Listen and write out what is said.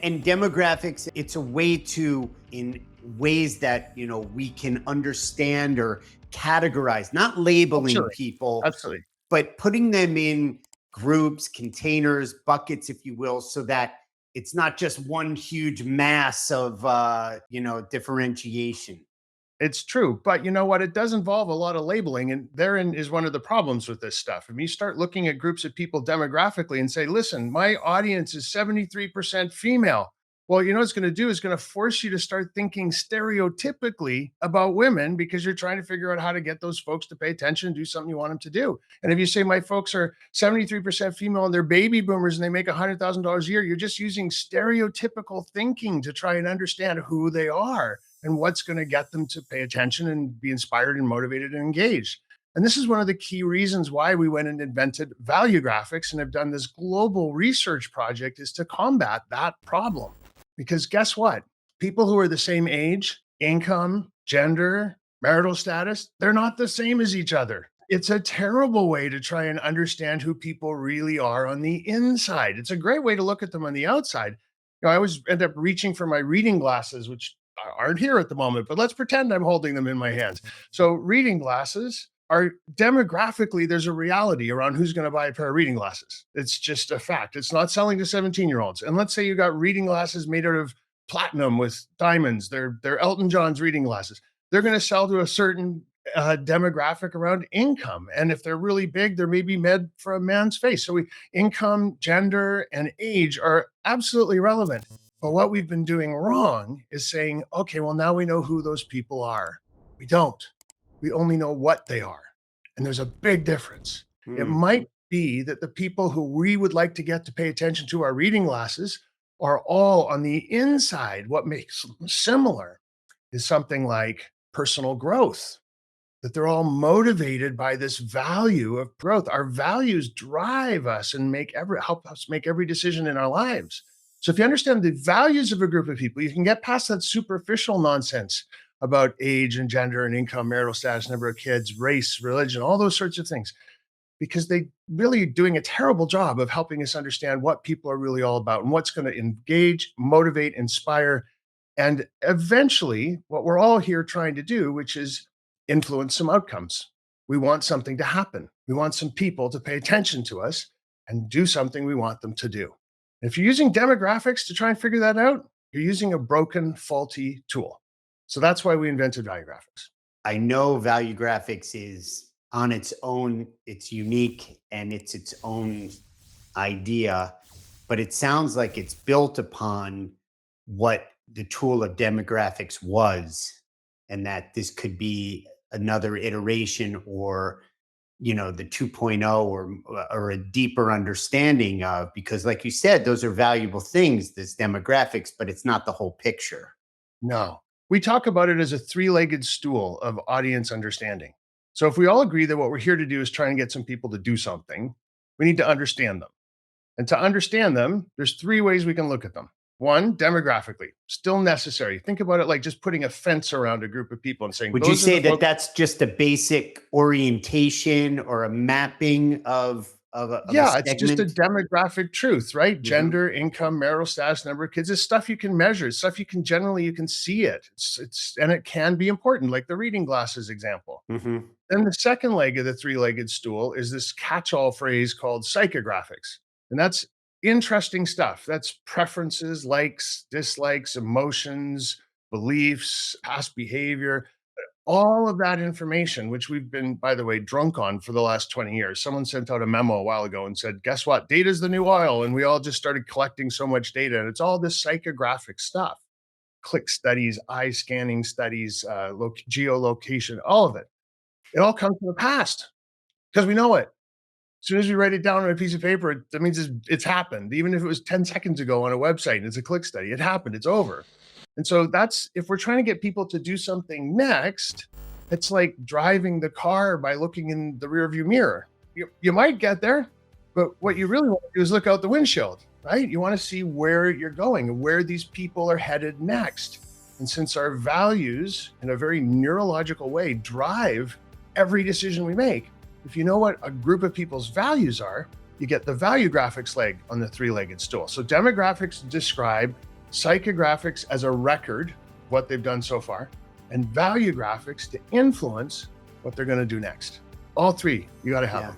And demographics, it's a way to, in ways that, we can understand or categorize, not labeling Absolutely. people, Absolutely. but putting them in groups, containers, buckets, if you will, so that it's not just one huge mass of, differentiation. It's true. But you know what? It does involve a lot of labeling. And therein is one of the problems with this stuff. If you start looking at groups of people demographically and say, listen, my audience is 73% female. Well, you know what it's going to do is going to force you to start thinking stereotypically about women because you're trying to figure out how to get those folks to pay attention and do something you want them to do. And if you say my folks are 73% female and they're baby boomers and they make $100,000 a year, you're just using stereotypical thinking to try and understand who they are and what's going to get them to pay attention and be inspired and motivated and engaged. And this is one of the key reasons why we went and invented value graphics and have done this global research project is to combat that problem. Because guess what? People who are the same age, income, gender, marital status, they're not the same as each other. It's a terrible way to try and understand who people really are on the inside. It's a great way to look at them on the outside. I always end up reaching for my reading glasses, which aren't here at the moment, but let's pretend I'm holding them in my hands. So reading glasses are demographically, there's a reality around who's going to buy a pair of reading glasses. It's just a fact. It's not selling to 17-year-olds. And let's say you got reading glasses made out of platinum with diamonds. They're Elton John's reading glasses. They're going to sell to a certain demographic around income. And if they're really big, they're maybe made for a man's face. So income, gender, and age are absolutely relevant. But what we've been doing wrong is saying, okay, well, now we know who those people are. We don't. We only know what they are. And there's a big difference. It might be that the people who we would like to get to pay attention to our reading glasses are all on the inside. What makes them similar is something like personal growth, that they're all motivated by this value of growth. Our values drive us and help us make every decision in our lives. So if you understand the values of a group of people, you can get past that superficial nonsense about age and gender and income, marital status, number of kids, race, religion, all those sorts of things, because they really doing a terrible job of helping us understand what people are really all about and what's going to engage, motivate, inspire, and eventually what we're all here trying to do, which is influence some outcomes. We want something to happen. We want some people to pay attention to us and do something we want them to do. If you're using demographics to try and figure that out, you're using a broken, faulty tool. So that's why we invented value graphics. I know value graphics is on its own, it's unique and it's its own idea, but it sounds like it's built upon what the tool of demographics was, and that this could be another iteration or the 2.0 or a deeper understanding of, because like you said, those are valuable things, this demographics, but it's not the whole picture. No, we talk about it as a three-legged stool of audience understanding. So if we all agree that what we're here to do is try and get some people to do something, we need to understand them. And to understand them, there's three ways we can look at them. One, demographically, still necessary. Think about it like just putting a fence around a group of people and saying, would you say that that's just a basic orientation or a mapping of yeah, it's just a demographic truth, right? Gender, income, marital status, number of kids. It's stuff you can measure. It's stuff you can see it. And it can be important, like the reading glasses example. Then the second leg of the three-legged stool is this catch-all phrase called psychographics. And that's interesting stuff. That's preferences, likes, dislikes, emotions, beliefs, past behavior, all of that information, which we've been, by the way, drunk on for the last 20 years. Someone sent out a memo a while ago and said, guess what? Data is the new oil. And we all just started collecting so much data. And it's all this psychographic stuff, click studies, eye scanning studies, geolocation, all of it. It all comes from the past because we know it. As soon as we write it down on a piece of paper, that means it's happened. Even if it was 10 seconds ago on a website and it's a click study, it happened, it's over. And so that's, if we're trying to get people to do something next, it's like driving the car by looking in the rearview mirror. You might get there, but what you really want to do is look out the windshield, right? You want to see where you're going and where these people are headed next. And since our values in a very neurological way drive every decision we make, if you know what a group of people's values are, you get the value graphics leg on the three-legged stool. So demographics describe psychographics as a record, what they've done so far, and value graphics to influence what they're going to do next. All three, you got to have them.